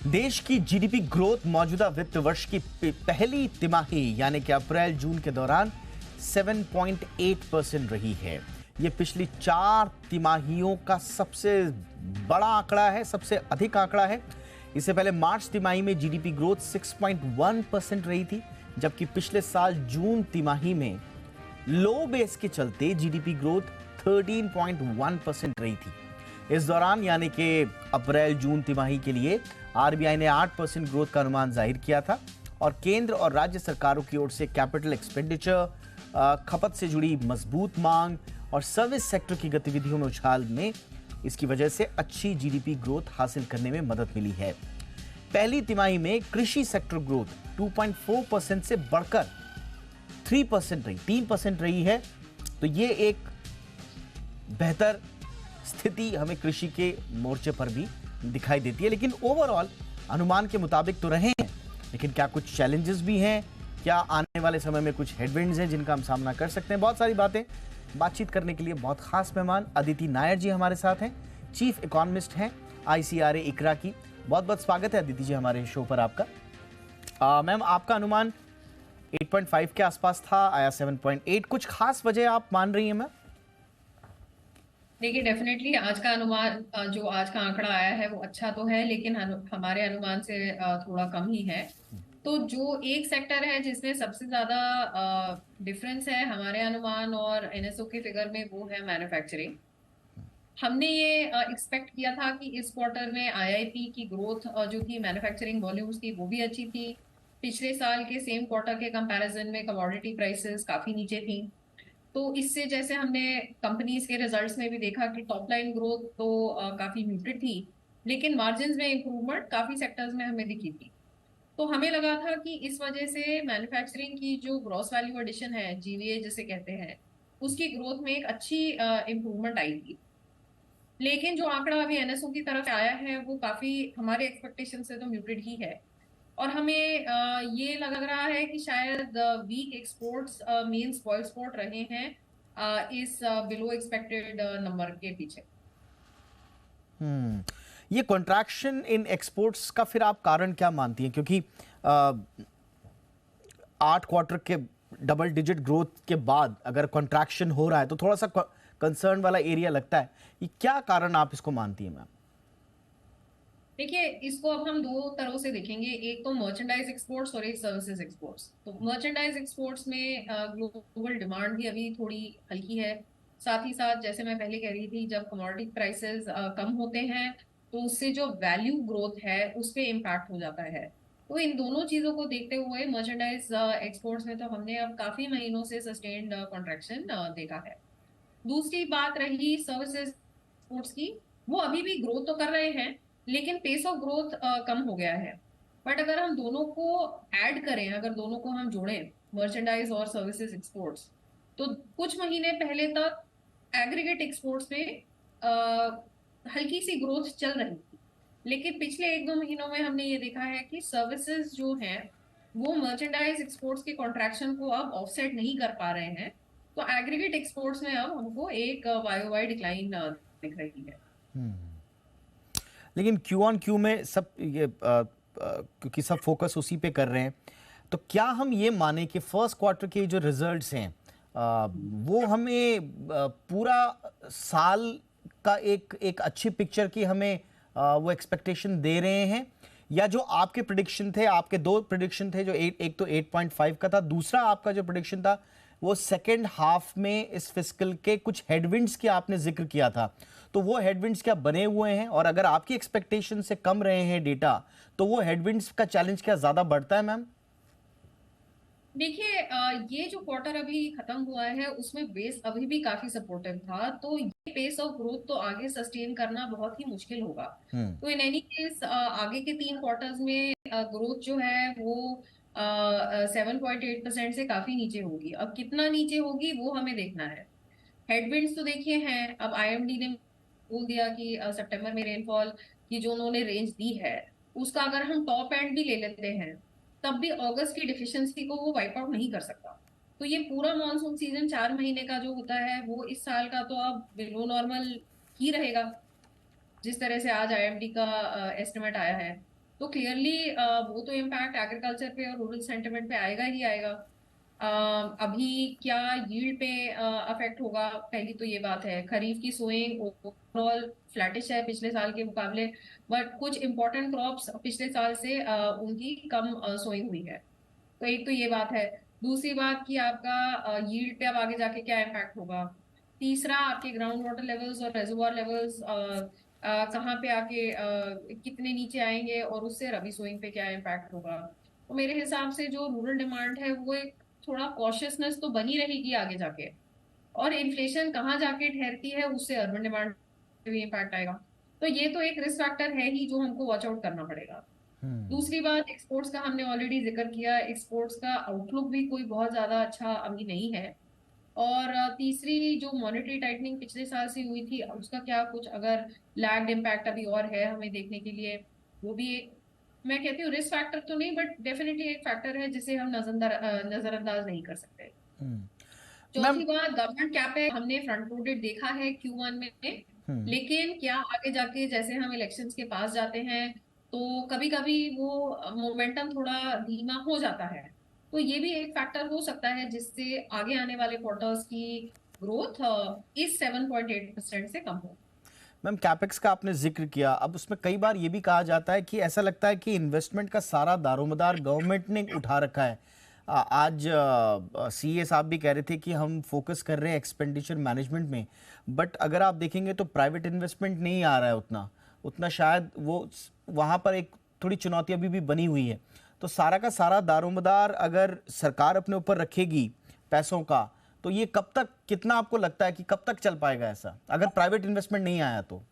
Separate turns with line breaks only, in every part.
देश की GDP growth मौजूदा वित्त वर्ष की पहली तिमाही यानी कि अप्रैल जून के दौरान 7.8% रही है। यह पिछली 4 तिमाहियों का सबसे बड़ा आंकड़ा है, सबसे अधिक आंकड़ा है। इससे पहले मार्च तिमाही में जीडीपी ग्रोथ 6.1% रही थी, जबकि पिछले साल जून तिमाही में लो बेस के चलते जीडीपी ग्रोथ 13.1% रही थी। इस दौरान यानी कि अप्रैल जून तिमाही के लिए आरबीआई ने 8% ग्रोथ का अनुमान जाहिर किया था और केंद्र और राज्य सरकारों की ओर से कैपिटल एक्सपेंडिचर, खपत से जुड़ी मजबूत मांग और सर्विस सेक्टर की गतिविधियों में उछाल में इसकी वजह से अच्छी जीडीपी ग्रोथ हासिल करने में मदद मिली है। पहली तिमाही में कृषि सेक्टर ग्रोथ 2.4% से बढ़कर 3% रही है। तो ये एक बेहतर स्थिति हमें कृषि के मोर्चे पर भी दिखाई देती है, लेकिन ओवरऑल अनुमान के मुताबिक तो रहे हैं। लेकिन क्या कुछ चैलेंजेस भी हैं? क्या आने वाले समय में कुछ हेडविंड्स हैं जिनका हम सामना कर सकते हैं? बहुत सारी बातें बातचीत करने के लिए बहुत खास मेहमान अदिति नायर जी हमारे साथ हैं, चीफ इकोनॉमिस्ट हैं आईसीआरए इकरा की। बहुत बहुत स्वागत है अदिति जी हमारे शो पर आपका। मैम, आपका अनुमान 8.5 के आसपास था, आया 7.8। कुछ खास वजह आप मान रही हैं मैम?
देखिए, डेफिनेटली आज का अनुमान जो आज का आंकड़ा आया है वो अच्छा तो है, लेकिन हमारे अनुमान से थोड़ा कम ही है। तो जो एक सेक्टर है जिसमें सबसे ज्यादा डिफरेंस है हमारे अनुमान और एनएसओ के फिगर में, वो है मैन्युफैक्चरिंग। हमने ये एक्सपेक्ट किया था कि इस क्वार्टर में आईआईपी की ग्रोथ जो थी, मैन्युफैक्चरिंग वॉल्यूम्स की, वो भी अच्छी थी। पिछले साल के सेम क्वार्टर के कंपैरिजन में कमोडिटी प्राइसेस काफी नीचे थी। तो इससे जैसे हमने कंपनीज के रिजल्ट्स में भी देखा कि टॉप लाइन ग्रोथ तो काफी म्यूटेड थी, लेकिन मार्जिन में इंप्रूवमेंट काफी सेक्टर्स में हमें दिखी थी। तो हमें लगा था कि इस वजह से मैन्युफैक्चरिंग की जो ग्रॉस वैल्यू एडिशन है, जीवीए जिसे कहते हैं, उसकी ग्रोथ में एक अच्छी इंप्रूवमेंट आई थी। लेकिन जो आंकड़ा अभी एनएसओ की तरफ से आया है वो काफी हमारे एक्सपेक्टेशन से तो म्यूटेड ही है। और हमें ये लग रहा है कि शायद वीक एक्सपोर्ट्स मेन स्पॉइल स्पॉट रहे हैं इस बिलो एक्सपेक्टेड नंबर के पीछे।
ये कॉन्ट्रैक्शन इन एक्सपोर्ट्स का फिर आप कारण क्या मानती हैं? क्योंकि 8 क्वार्टर के डबल डिजिट ग्रोथ के बाद अगर कॉन्ट्रैक्शन हो रहा है तो थोड़ा सा कंसर्न वाला एरिया लगता है। ये क्या कारण आप इसको मानती हैं मैम?
देखिए, इसको अब हम दो तरह से देखेंगे, एक तो मर्चेंडाइज एक्सपोर्ट्स और एक सर्विसेज एक्सपोर्ट्स। तो मर्चेंडाइज एक्सपोर्ट्स में ग्लोबल डिमांड भी अभी थोड़ी हल्की है। साथ ही साथ जैसे मैं पहले कह रही थी, जब कमोडिटी प्राइसेस कम होते हैं तो उससे जो वैल्यू ग्रोथ है उस पर इम्पैक्ट हो जाता है। तो इन दोनों चीजों को देखते हुए मर्चेंडाइज एक्सपोर्ट्स में तो हमने अब काफी महीनों से सस्टेन्ड कॉन्ट्रैक्शन देखा है। दूसरी बात रही सर्विसेज एक्सपोर्ट्स की, वो अभी भी ग्रोथ तो कर रहे हैं, लेकिन पेस ऑफ ग्रोथ कम हो गया है। बट अगर हम दोनों को ऐड करें, अगर दोनों को हम जोड़ें, मर्चेंडाइज और सर्विसेज एक्सपोर्ट्स, तो कुछ महीने पहले तक एग्रीगेट एक्सपोर्ट्स में हल्की सी ग्रोथ चल रही थी। लेकिन पिछले 1-2 महीनों में हमने ये देखा है कि सर्विसेज जो हैं वो मर्चेंडाइज एक्सपोर्ट्स के कॉन्ट्रैक्शन को अब ऑफसेट नहीं कर पा रहे हैं। तो एग्रीगेट एक्सपोर्ट्स में अब हमको एक वाई वाई डिक्लाइन दिख रही है।
लेकिन क्यू ऑन क्यू में सब ये क्योंकि सब फोकस उसी पे कर रहे हैं, तो क्या हम ये माने कि फर्स्ट क्वार्टर के जो रिजल्ट्स हैं वो हमें पूरा साल का एक अच्छी पिक्चर की हमें वो एक्सपेक्टेशन दे रहे हैं? या जो आपके प्रिडिक्शन थे, आपके 2 प्रिडिक्शन थे, जो एक तो 8.5 का था, दूसरा आपका जो प्रिडिक्शन था वो सेकेंड हाफ में इस फिस्कल के कुछ हेडविंड्स की आपने जिक्र किया था, तो वो हेडविंड्स क्या बने हुए हैं? और अगर आपकी एक्सपेक्टेशन से कम रहे हैं डेटा, तो वो हेडविंड्स का चैलेंज क्या ज्यादा बढ़ता है मैम?
देखिए, ये जो क्वार्टर अभी खत्म हुआ है उसमें बेस अभी भी काफी सपोर्टिव था, तो ये पेस ऑफ ग्रोथ तो आगे सस्टेन करना बहुत ही मुश्किल होगा। तो इन एनी केस आगे के 3 क्वार्टर्स में ग्रोथ जो है वो 7.8% से काफी नीचे होगी। अब कितना नीचे होगी वो हमें देखना है। हेडविंड्स तो देखिए हैं, अब आईएमडी ने बोल दिया कि सितंबर में रेनफॉल की जो उन्होंने रेंज दी है उसका अगर हम टॉप एंड भी ले लेते हैं, तब भी अगस्त की डिफिशियंसी को वो वाइप आउट नहीं कर सकता। तो ये पूरा मानसून सीजन 4 महीने का जो होता है वो इस साल का तो अब बिलो नॉर्मल ही रहेगा, जिस तरह से आज आईएमडी का एस्टिमेट आया है। तो क्लियरली वो तो इम्पैक्ट एग्रीकल्चर पे और रूरल सेंटिमेंट पे आएगा ही आएगा। अभी क्या यील्ड पे अफेक्ट होगा, पहली तो ये बात है। खरीफ की सोइंग ओवरऑल फ्लैटिश है पिछले साल के मुकाबले, बट कुछ इंपॉर्टेंट क्रॉप्स पिछले साल से उनकी कम सोइंग हुई है। तो एक तो ये बात है। दूसरी बात कि आपका यील्ड पे अब आगे जाके क्या इम्पैक्ट होगा। तीसरा, आपके ग्राउंड वाटर लेवल्स और रेजर्वोयर लेवल्स कहाँ पे आके कितने नीचे आएंगे, और उससे रबी सोइंग पे क्या इम्पैक्ट होगा। तो मेरे हिसाब से जो रूरल डिमांड है वो एक थोड़ा कॉशियसनेस तो बनी रहेगी आगे जाके। और इन्फ्लेशन कहाँ जाके ठहरती है उससे अर्बन डिमांड पे भी इम्पैक्ट आएगा। तो ये तो एक रिस्क फैक्टर है ही जो हमको वॉच आउट करना पड़ेगा। दूसरी बात, एक्सपोर्ट्स का हमने ऑलरेडी जिक्र किया। एक्सपोर्ट्स का आउटलुक भी कोई बहुत ज्यादा अच्छा अभी नहीं है। और तीसरी, जो मॉनेटरी टाइटनिंग पिछले साल से हुई थी उसका क्या कुछ अगर लैग्ड इम्पैक्ट अभी और है हमें देखने के लिए, वो भी एक, मैं कहती हूँ रिस्क फैक्टर तो नहीं बट डेफिनेटली एक फैक्टर है जिसे हम नजरअंदाज नहीं कर सकते।
मैम।
चौथी बात, गवर्नमेंट कैपेक्स हमने फ्रंट लोडेड देखा है Q1 में, लेकिन क्या आगे जाके जैसे हम इलेक्शंस के पास जाते हैं तो कभी कभी वो मोमेंटम थोड़ा धीमा हो जाता है। तो ये भी एक फैक्टर हो सकता है जिससे आगे आने वाले क्वार्टर्स की ग्रोथ इस 7.8% से कम हो।
मैम, कैपेक्स का आपने जिक्र किया, अब उसमें कई बार ये भी कहा जाता है कि ऐसा लगता है कि इन्वेस्टमेंट का सारा दारोमदार गवर्नमेंट ने उठा रखा है। आज सीए साहब भी कह रहे थे कि हम फोकस कर रहे हैं एक्सपेंडिचर मैनेजमेंट में, बट अगर आप देखेंगे तो प्राइवेट इन्वेस्टमेंट नहीं आ रहा है उतना उतना शायद वो वहाँ पर एक थोड़ी चुनौती अभी भी बनी हुई है। तो सारा का सारा दारोमदार अगर सरकार अपने ऊपर रखेगी पैसों का, तो ये कब तक, कितना आपको लगता है कि कब तक चल पाएगा ऐसा अगर प्राइवेट इन्वेस्टमेंट नहीं आया तो?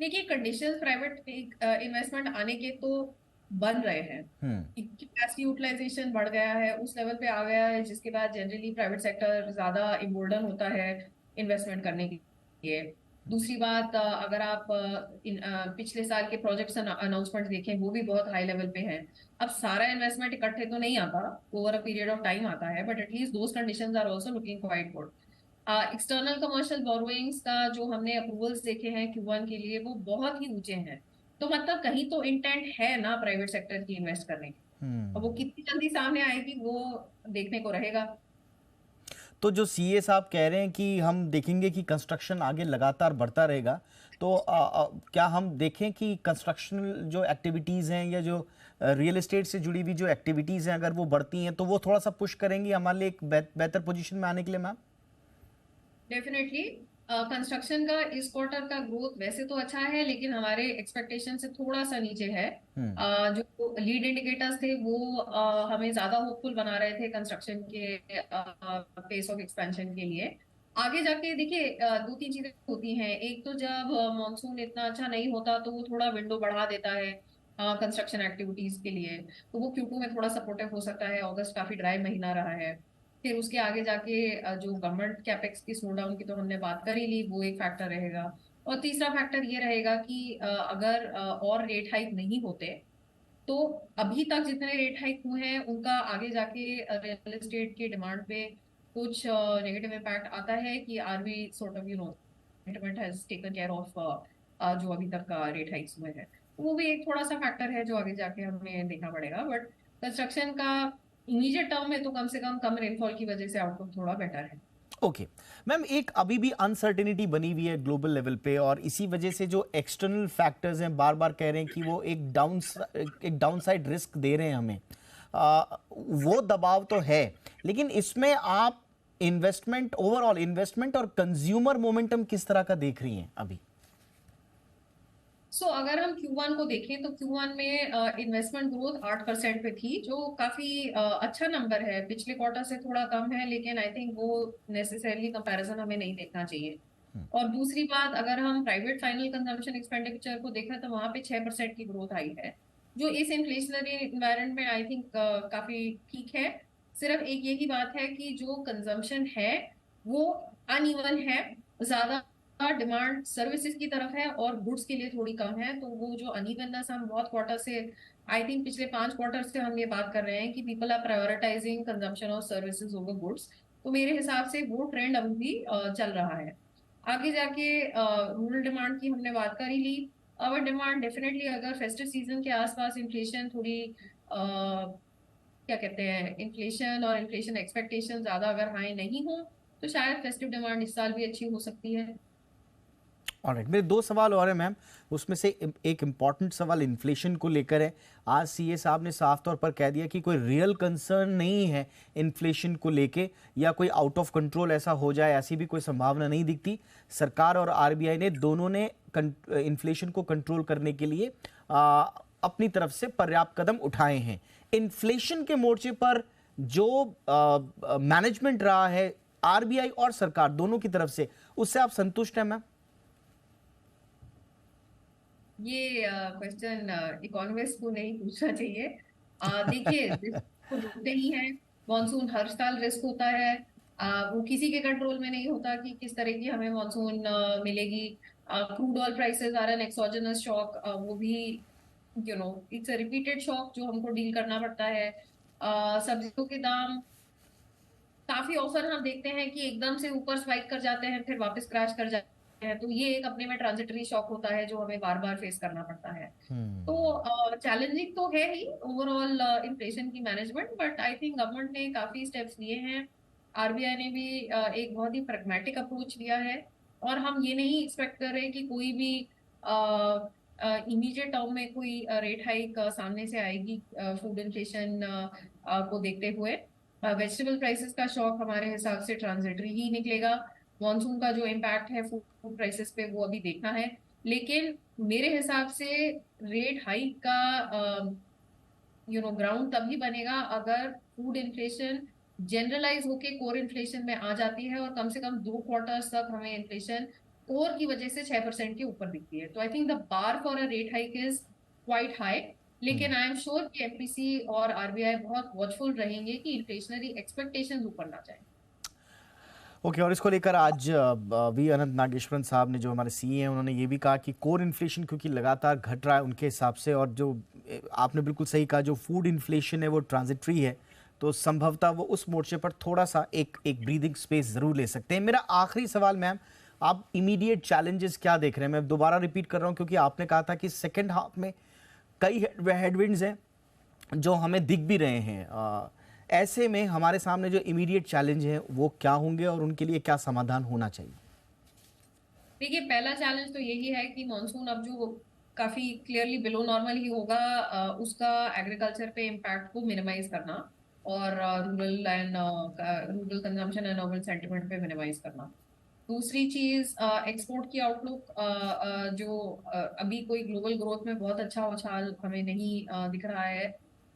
देखिए, कंडीशंस प्राइवेट इन्वेस्टमेंट आने के तो बन रहे हैं। कैपेसिटी यूटिलाइजेशन बढ़ गया है, उस लेवल पे आ गया है जिसके बाद जनरली प्राइवेट सेक्टर ज्यादा इम्बोल्डन होता है इन्वेस्टमेंट करने के लिए। दूसरी बात, अगर आप पिछले साल के प्रोजेक्ट्स अनाउंसमेंट देखें वो भी बहुत हाई लेवल पे हैं। अब सारा इन्वेस्टमेंट इकट्ठे तो नहीं आता, over a period of time आता है, but at least those conditions are also looking quite good. External commercial borrowings का जो हमने अप्रूवल्स देखे हैं Q1 के लिए वो बहुत ही ऊंचे हैं। तो मतलब कहीं तो इंटेंट है ना प्राइवेट सेक्टर की इन्वेस्ट करने की। अब वो कितनी जल्दी सामने आएगी वो देखने को रहेगा।
तो जो सीए साहब कह रहे हैं कि हम देखेंगे कि कंस्ट्रक्शन आगे लगातार बढ़ता रहेगा, तो क्या हम देखें कि कंस्ट्रक्शन जो एक्टिविटीज़ हैं या जो रियल एस्टेट से जुड़ी हुई जो एक्टिविटीज़ हैं अगर वो बढ़ती हैं तो वो थोड़ा सा पुश करेंगी हमारे लिए एक बेहतर पोजीशन में आने के लिए? मैम,
डेफिनेटली कंस्ट्रक्शन का इस क्वार्टर का ग्रोथ वैसे तो अच्छा है लेकिन हमारे एक्सपेक्टेशन से थोड़ा सा नीचे है। जो लीड इंडिकेटर्स थे वो हमें ज्यादा होपफुल बना रहे थे कंस्ट्रक्शन के पेस ऑफ एक्सपेंशन के लिए। आगे जाके देखिए, दो तीन चीजें होती हैं। एक तो जब मॉनसून इतना अच्छा नहीं होता तो वो थोड़ा विंडो बढ़ा देता है कंस्ट्रक्शन एक्टिविटीज के लिए। तो वो Q2 में थोड़ा सपोर्टिव हो सकता है। अगस्त काफी ड्राई महीना रहा है। फिर उसके आगे जाके जो गवर्नमेंट कैपेक्स की स्लो डाउन की तो हमने बात कर ही ली, वो एक फैक्टर रहेगा। और तीसरा फैक्टर ये रहेगा कि अगर और रेट हाइक नहीं होते तो अभी तक जितने रेट हाइक हुए हैं उनका आगे जाके रियल एस्टेट की डिमांड पे कुछ नेगेटिव इम्पैक्ट आता है कि RB sort of sentiment has taken care of जो अभी तक का रेट हाइक्स हुए हैं। तो वो भी एक थोड़ा सा फैक्टर है जो आगे जाके हमें देखना पड़ेगा। बट कंस्ट्रक्शन का इमीडिएट टर्म में तो कम से कम रेनफॉल की वजह से आउटलुक थोड़ा बेटर है।
ओके मैम, एक अभी भी अनसर्टेनिटी बनी हुई है ग्लोबल लेवल पे और इसी वजह से जो एक्सटर्नल फैक्टर्स हैं बार बार कह रहे हैं कि वो एक डाउनसाइड रिस्क दे रहे हैं हमें। वो दबाव तो है, लेकिन इसमें आप इन्वेस्टमेंट, ओवरऑल इन्वेस्टमेंट और कंज्यूमर मोमेंटम किस तरह का देख रही हैं अभी?
अगर हम Q1 को देखें तो Q1 में इन्वेस्टमेंट ग्रोथ 8% पे थी, जो काफी अच्छा नंबर है। पिछले क्वार्टर से थोड़ा कम है लेकिन आई थिंक वो नेसेसरली कंपैरिजन हमें नहीं देखना चाहिए। और दूसरी बात, अगर हम प्राइवेट फाइनल कंजम्पशन एक्सपेंडिचर को देखें तो वहां पे 6% की ग्रोथ आई है, जो इस इन्फ्लेशनरी इन्वायरमेंट में आई थिंक काफी ठीक है। सिर्फ एक यही बात है कि जो कंजम्पशन है वो अनइवन है। ज्यादा डिमांड सर्विसेज की तरफ है और गुड्स के लिए थोड़ी कम है। तो वो जो अनइवननेस हम बहुत क्वार्टर से, आई थिंक पिछले 5 क्वार्टर से हम ये बात कर रहे हैं कि people are prioritising consumption of services over goods. तो मेरे हिसाब से वो ट्रेंड अभी भी चल रहा है। आगे जाके रूरल डिमांड की हमने बात कर ही ली। आवर डिमांड डेफिनेटली अगर फेस्टिव सीजन के आसपास इन्फ्लेशन थोड़ी क्या कहते हैं, इन्फ्लेशन और इन्फ्लेशन एक्सपेक्टेशन ज्यादा अगर हाई नहीं हो तो शायद फेस्टिव डिमांड इस साल भी अच्छी हो सकती है।
ऑलराइट, मेरे दो सवाल और हैं मैम। उसमें से एक इम्पॉर्टेंट सवाल इन्फ्लेशन को लेकर है। आज सीए साहब ने साफ तौर पर कह दिया कि कोई रियल कंसर्न नहीं है इन्फ्लेशन को लेके, या कोई आउट ऑफ कंट्रोल ऐसा हो जाए ऐसी भी कोई संभावना नहीं दिखती। सरकार और आरबीआई ने दोनों ने इन्फ्लेशन को कंट्रोल करने के लिए अपनी तरफ से पर्याप्त कदम उठाए हैं। इन्फ्लेशन के मोर्चे पर जो मैनेजमेंट रहा है आरबीआई और सरकार दोनों की तरफ से, उससे आप संतुष्ट हैं मैम?
ये क्वेश्चन इकोनॉमिस्ट को नहीं पूछना चाहिए। देखिए, रिस्क तो होते ही हैं। मॉनसून हर साल रिस्क होता है। वो किसी के कंट्रोल में नहीं होता कि किस तरह की हमें मॉनसून मिलेगी। Crude oil prices are an exogenous shock, वो भी इट्स अ रिपीटेड शॉक जो हमको डील करना पड़ता है। सब्जियों के दाम काफी ऑफर हम देखते हैं कि एकदम से ऊपर स्पाइक कर जाते हैं फिर वापस क्रैश कर जाते हैं, तो ये एक अपने में ट्रांजिटरी शॉक होता है जो हमें बार बार फेस करना पड़ता है। तो चैलेंजिंग तो है ही ओवरऑल इन्फ्लेशन की management, but I think government ने काफी स्टेप्स लिए हैं। आरबीआई ने भी एक बहुत ही प्रैग्मेटिक अप्रोच लिया है, और हम ये नहीं एक्सपेक्ट कर रहे कि कोई भी इमीडिएट टर्म में कोई रेट हाइक सामने से आएगी फूड इन्फ्लेशन को देखते हुए। वेजिटेबल प्राइसेस का शॉक हमारे हिसाब से ट्रांजिटरी ही निकलेगा। मॉनसून का जो इम्पैक्ट है फूड प्राइसेस पे वो अभी देखना है, लेकिन मेरे हिसाब से रेट हाइक का ग्राउंड तभी बनेगा अगर फूड इन्फ्लेशन जनरलाइज होके कोर इन्फ्लेशन में आ जाती है, और कम से कम 2 क्वार्टर्स तक हमें इन्फ्लेशन कोर की वजह से 6% के ऊपर दिखती है। तो I think the bar for a rate hike is quite high, लेकिन आई एम श्योर कि एमपीसी और आरबीआई बहुत वॉचफुल रहेंगे कि इन्फ्लेशनरी एक्सपेक्टेशंस ऊपर ना जाए।
ओके, और इसको लेकर आज वी अनंत नागेश्वरन साहब ने, जो हमारे सीए हैं, उन्होंने ये भी कहा कि कोर इन्फ्लेशन क्योंकि लगातार घट रहा है उनके हिसाब से, और जो आपने बिल्कुल सही कहा, जो फूड इन्फ्लेशन है वो ट्रांजिटरी है, तो संभवतः वो उस मोर्चे पर थोड़ा सा एक ब्रीदिंग स्पेस जरूर ले सकते हैं। मेरा आखिरी सवाल मैम, आप इमीडिएट चैलेंजेस क्या देख रहे हैं? मैं दोबारा रिपीट कर रहा हूँ क्योंकि आपने कहा था कि सेकेंड हाफ में कई हेडविंड्स हैं जो हमें दिख भी रहे हैं। ऐसे में हमारे सामने जो इमीडिएट चैलेंज है वो क्या होंगे और उनके लिए क्या समाधान होना चाहिए?
देखिए, पहला चैलेंज तो यही है कि मॉनसून अब जो काफी क्लियरली बिलो नॉर्मल ही होगा, उसका एग्रीकल्चर पे इम्पैक्ट को मिनिमाइज करना, और rural consumption and urban sentiment पे मिनिमाइज करना। दूसरी चीज, एक्सपोर्ट की आउटलुक, जो अभी कोई ग्लोबल ग्रोथ में बहुत अच्छा उछाल हमें नहीं दिख रहा है,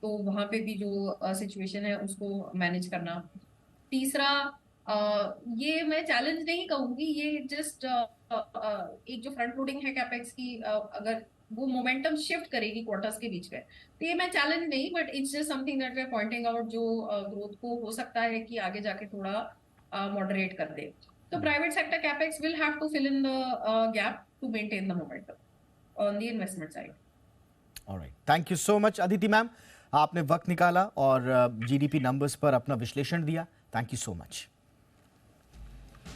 तो वहां पे भी जो सिचुएशन है उसको मैनेज करना। तीसरा, ये मैं चैलेंज नहीं कहूंगी, ये जस्ट एक जो फ्रंट लोडिंग है कैपेक्स की, अगर वो मोमेंटम शिफ्ट करेगी क्वार्टर्स के बीच में, तो ये मैं चैलेंज नहीं, but it's just something that we are pointing out, जो ग्रोथ को हो सकता है कि आगे जाके थोड़ा मॉडरेट कर दे। So private sector capex will have to fill in the gap to maintain the momentum on the investment side.
All right. Thank you so much, Aditi ma'am. आपने वक्त निकाला और जीडीपी नंबर्स पर अपना विश्लेषण दिया। Thank you so much.